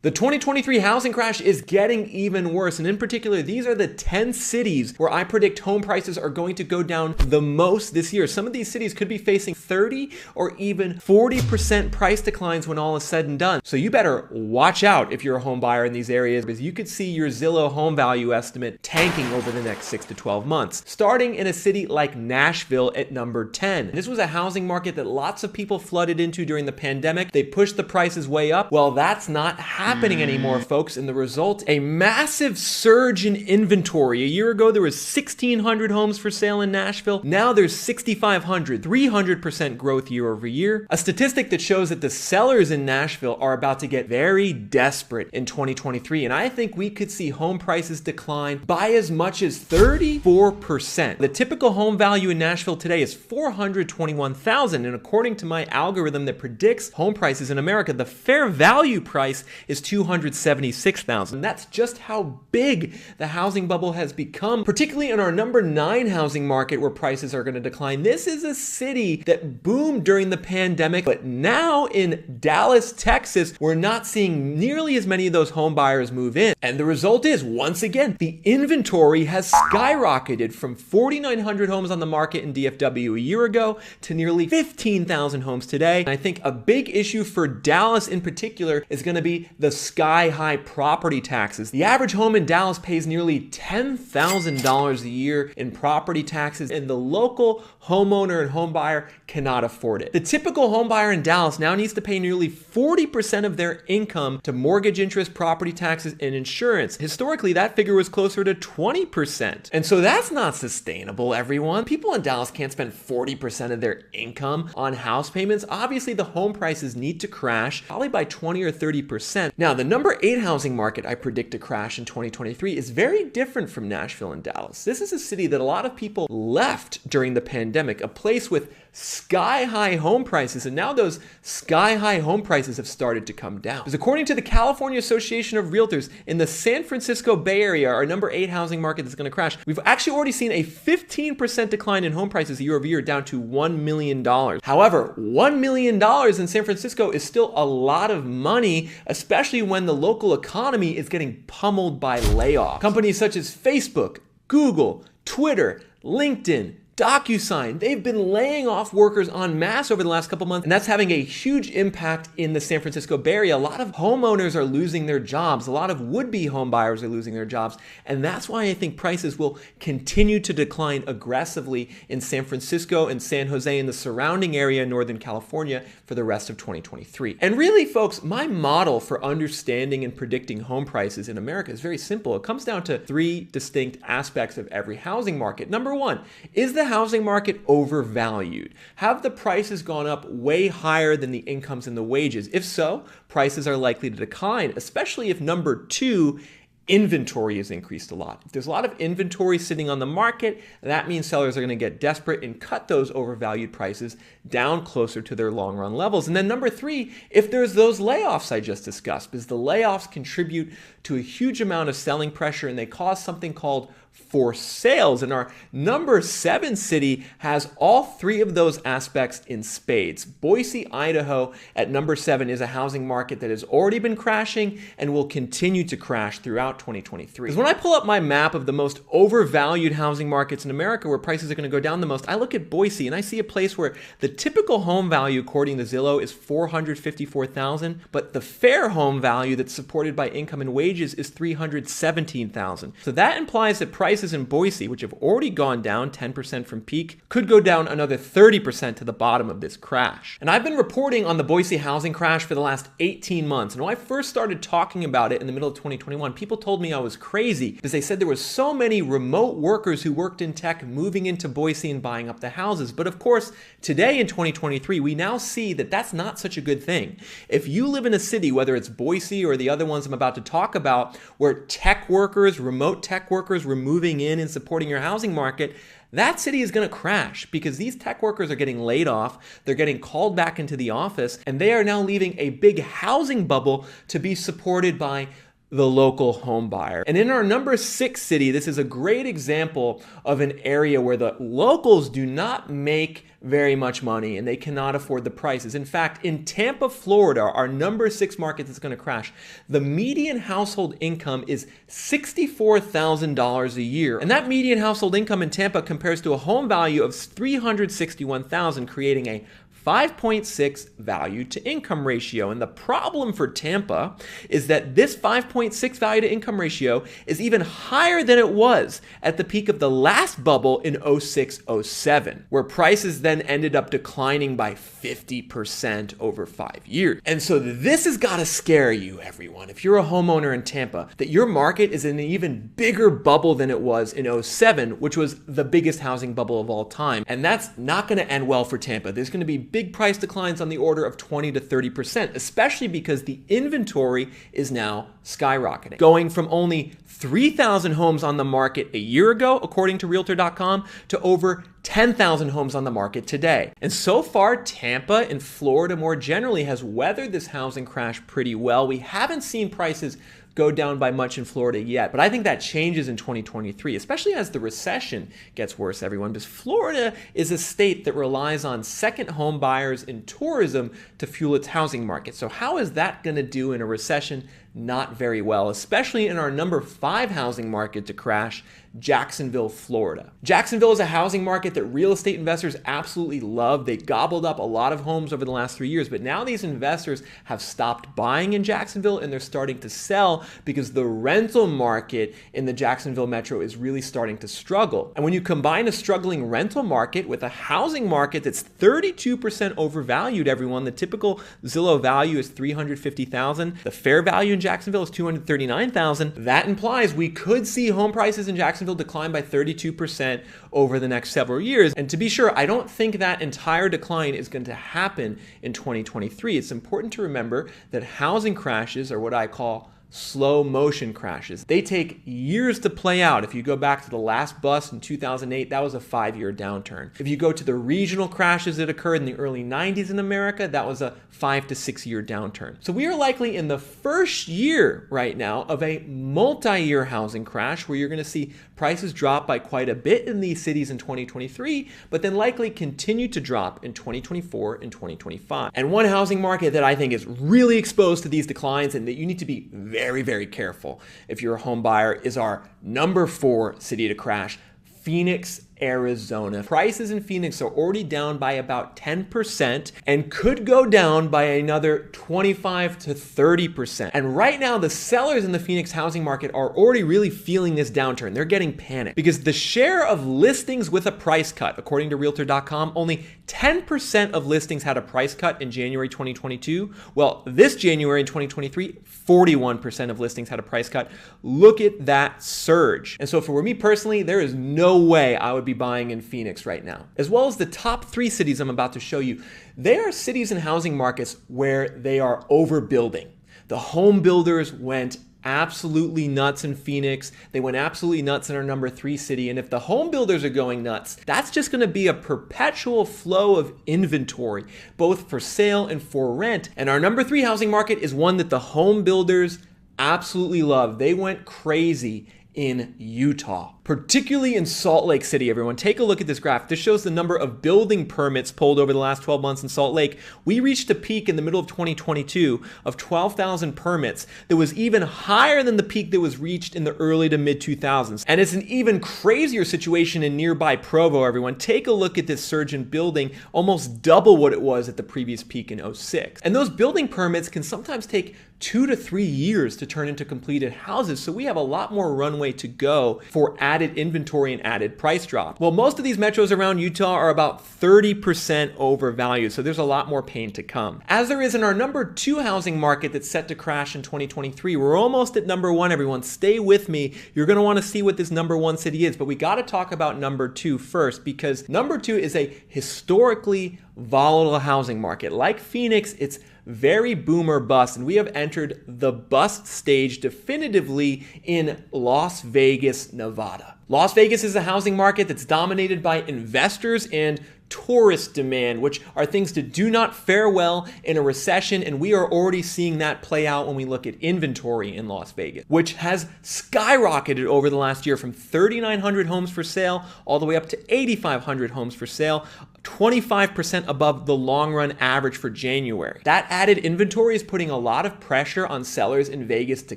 The 2023 housing crash is getting even worse, and in particular, these are the 10 cities where I predict home prices are going to go down the most this year. Some of these cities could be facing 30 or even 40% price declines when all is said and done. So you better watch out if you're a home buyer in these areas, because you could see your Zillow home value estimate tanking over the next 6 to 12 months. Starting in a city like Nashville at number 10. This was a housing market that lots of people flooded into during the pandemic. They pushed the prices way up. Well, that's not happening anymore, folks, and the result, a massive surge in inventory. A year ago, there was 1,600 homes for sale in Nashville. Now there's 6,500, 300% growth year over year. A statistic that shows that the sellers in Nashville are about to get very desperate in 2023, and I think we could see home prices decline by as much as 34%. The typical home value in Nashville today is $421,000, and according to my algorithm that predicts home prices in America, the fair value price is $276,000. That's just how big the housing bubble has become, particularly in our number 9 housing market where prices are going to decline. This is a city that boomed during the pandemic, but now in Dallas, Texas, we're not seeing nearly as many of those home buyers move in. And the result is, once again, the inventory has skyrocketed from 4,900 homes on the market in DFW a year ago to nearly 15,000 homes today. And I think a big issue for Dallas in particular is going to be the sky-high property taxes. The average home in Dallas pays nearly $10,000 a year in property taxes, and the local homeowner and home buyer cannot afford it. The typical home buyer in Dallas now needs to pay nearly 40% of their income to mortgage interest, property taxes, and insurance. Historically, that figure was closer to 20%. And so that's not sustainable, everyone. People in Dallas can't spend 40% of their income on house payments. Obviously, the home prices need to crash, probably by 20 or 30%. Now, the number 8 housing market I predict to crash in 2023 is very different from Nashville and Dallas. This is a city that a lot of people left during the pandemic, a place with sky-high home prices, and now those sky-high home prices have started to come down. Because according to the California Association of Realtors, in the San Francisco Bay Area, our number 8 housing market that's going to crash, we've actually already seen a 15% decline in home prices year over year, down to $1 million. However, $1 million in San Francisco is still a lot of money, especially when the local economy is getting pummeled by layoffs. Companies such as Facebook, Google, Twitter, LinkedIn, DocuSign, they've been laying off workers en masse over the last couple months, and that's having a huge impact in the San Francisco Bay Area. A lot of homeowners are losing their jobs. A lot of would-be home buyers are losing their jobs, and that's why I think prices will continue to decline aggressively in San Francisco and San Jose and the surrounding area in Northern California for the rest of 2023. And really, folks, my model for understanding and predicting home prices in America is very simple. It comes down to 3 distinct aspects of every housing market. Number 1, is the housing market overvalued? Have the prices gone up way higher than the incomes and the wages? If so, prices are likely to decline, especially if number 2, inventory has increased a lot. If there's a lot of inventory sitting on the market, that means sellers are going to get desperate and cut those overvalued prices down closer to their long run levels. And then number 3, if there's those layoffs I just discussed, because the layoffs contribute to a huge amount of selling pressure and they cause something called forced sales. And our number 7 city has all 3 of those aspects in spades. Boise, Idaho at number 7 is a housing market that has already been crashing and will continue to crash throughout 2023. Because when I pull up my map of the most overvalued housing markets in America where prices are going to go down the most, I look at Boise and I see a place where the typical home value according to Zillow is $454,000, but the fair home value that's supported by income and wages is $317,000. So that implies that prices in Boise, which have already gone down 10% from peak, could go down another 30% to the bottom of this crash. And I've been reporting on the Boise housing crash for the last 18 months. And when I first started talking about it in the middle of 2021, people told me I was crazy because they said there were so many remote workers who worked in tech moving into Boise and buying up the houses. But of course, today in 2023, we now see that that's not such a good thing. If you live in a city, whether it's Boise or the other ones I'm about to talk about, where tech workers, remote tech workers were moving in and supporting your housing market, that city is going to crash because these tech workers are getting laid off, they're getting called back into the office, and they are now leaving a big housing bubble to be supported by the local home buyer. And in our number 6 city, this is a great example of an area where the locals do not make very much money and they cannot afford the prices. In fact, in Tampa, Florida, our number 6 market that's going to crash, the median household income is $64,000 a year. And that median household income in Tampa compares to a home value of $361,000, creating a 5.6 value to income ratio. And the problem for Tampa is that this 5.6 value to income ratio is even higher than it was at the peak of the last bubble in 06-07, where prices then ended up declining by 50% over 5 years. And so this has got to scare you, everyone. If you're a homeowner in Tampa, that your market is in an even bigger bubble than it was in 07, which was the biggest housing bubble of all time. And that's not going to end well for Tampa. There's going to be big price declines on the order of 20 to 30%, especially because the inventory is now skyrocketing, going from only 3,000 homes on the market a year ago, according to Realtor.com, to over 10,000 homes on the market today. And so far, Tampa and Florida more generally has weathered this housing crash pretty well. We haven't seen prices go down by much in Florida yet, but I think that changes in 2023, especially as the recession gets worse, everyone, because Florida is a state that relies on second home buyers and tourism to fuel its housing market. So how is that going to do in a recession? Not very well, especially in our number 5 housing market to crash, Jacksonville, Florida. Jacksonville is a housing market that real estate investors absolutely love. They gobbled up a lot of homes over the last 3 years, but now these investors have stopped buying in Jacksonville and they're starting to sell because the rental market in the Jacksonville metro is really starting to struggle. And when you combine a struggling rental market with a housing market that's 32% overvalued, everyone, the typical Zillow value is $350,000. The fair value in Jacksonville is $239,000. That implies we could see home prices in Jacksonville decline by 32% over the next several years. And to be sure, I don't think that entire decline is going to happen in 2023. It's important to remember that housing crashes are what I call slow motion crashes. They take years to play out. If you go back to the last bust in 2008, that was a 5-year downturn. If you go to the regional crashes that occurred in the early 90s in America, that was a 5 to 6 year downturn. So we are likely in the first year right now of a multi-year housing crash where you're going to see prices drop by quite a bit in these cities in 2023, but then likely continue to drop in 2024 and 2025. And one housing market that I think is really exposed to these declines and that you need to be very, very careful if you're a home buyer is our number 4 city to crash, Phoenix, Arizona. Prices in Phoenix are already down by about 10% and could go down by another 25 to 30%. And right now, the sellers in the Phoenix housing market are already really feeling this downturn. They're getting panicked because the share of listings with a price cut, according to Realtor.com, only 10% of listings had a price cut in January 2022. Well, this January in 2023, 41% of listings had a price cut. Look at that surge. And so if it were me personally, there is no way I would be buying in Phoenix right now. As well as the top 3 cities I'm about to show you, they are cities and housing markets where they are overbuilding. The home builders went absolutely nuts in Phoenix. They went absolutely nuts in our number 3 city. And if the home builders are going nuts, that's just going to be a perpetual flow of inventory, both for sale and for rent. And our number 3 housing market is one that the home builders absolutely love. They went crazy in Utah, particularly in Salt Lake City, everyone. Take a look at this graph. This shows the number of building permits pulled over the last 12 months in Salt Lake. We reached a peak in the middle of 2022 of 12,000 permits that was even higher than the peak that was reached in the early to mid 2000s. And it's an even crazier situation in nearby Provo, everyone. Take a look at this surge in building, almost double what it was at the previous peak in 06. And those building permits can sometimes take 2 to 3 years to turn into completed houses. So we have a lot more runway to go for added inventory and added price drop. Well, most of these metros around Utah are about 30% overvalued. So there's a lot more pain to come. As there is in our number 2 housing market that's set to crash in 2023. We're almost at number 1, everyone. Stay with me. You're going to want to see what this number 1 city is, but we got to talk about number 2 first, because number 2 is a historically volatile housing market. Like Phoenix, it's very boomer bust, and we have entered the bust stage definitively in Las Vegas, Nevada. Las Vegas is a housing market that's dominated by investors and tourist demand, which are things that do not fare well in a recession. And we are already seeing that play out when we look at inventory in Las Vegas, which has skyrocketed over the last year from 3,900 homes for sale all the way up to 8,500 homes for sale, 25% above the long run average for January. That added inventory is putting a lot of pressure on sellers in Vegas to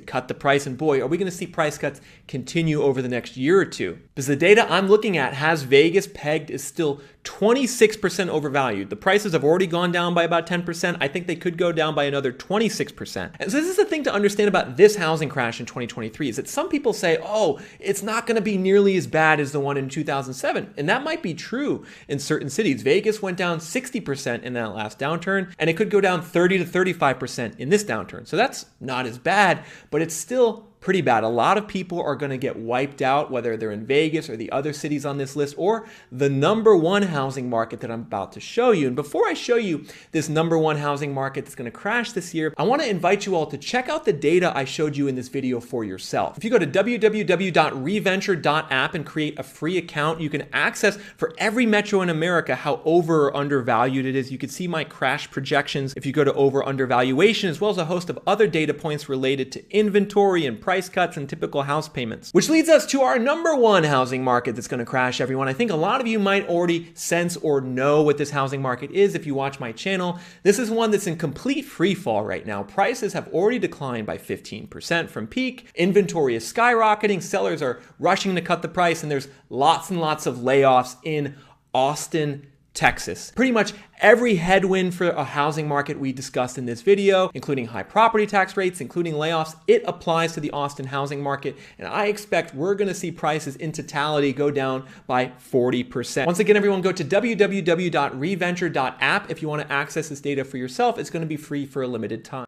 cut the price. And boy, are we going to see price cuts continue over the next year or two. Because the data I'm looking at has Vegas pegged as still 26% overvalued. The prices have already gone down by about 10%. I think they could go down by another 26%. And so this is the thing to understand about this housing crash in 2023 is that some people say, oh, it's not going to be nearly as bad as the one in 2007. And that might be true in certain cities. Vegas went down 60% in that last downturn, and it could go down 30 to 35% in this downturn. So that's not as bad, but it's still pretty bad. A lot of people are going to get wiped out, whether they're in Vegas or the other cities on this list or the number one housing market that I'm about to show you. And before I show you this number one housing market that's going to crash this year, I want to invite you all to check out the data I showed you in this video for yourself. If you go to www.reventure.app and create a free account, you can access for every metro in America how over or undervalued it is. You can see my crash projections if you go to over undervaluation, as well as a host of other data points related to inventory and price cuts and typical house payments. Which leads us to our number one housing market that's going to crash, everyone. I think a lot of you might already sense or know what this housing market is if you watch my channel. This is one that's in complete free fall right now. Prices have already declined by 15% from peak. Inventory is skyrocketing. Sellers are rushing to cut the price, and there's lots and lots of layoffs in Austin, Texas. Pretty much every headwind for a housing market we discussed in this video, including high property tax rates, including layoffs, it applies to the Austin housing market. And I expect we're going to see prices in totality go down by 40%. Once again, everyone, go to www.reventure.app if you want to access this data for yourself. It's going to be free for a limited time.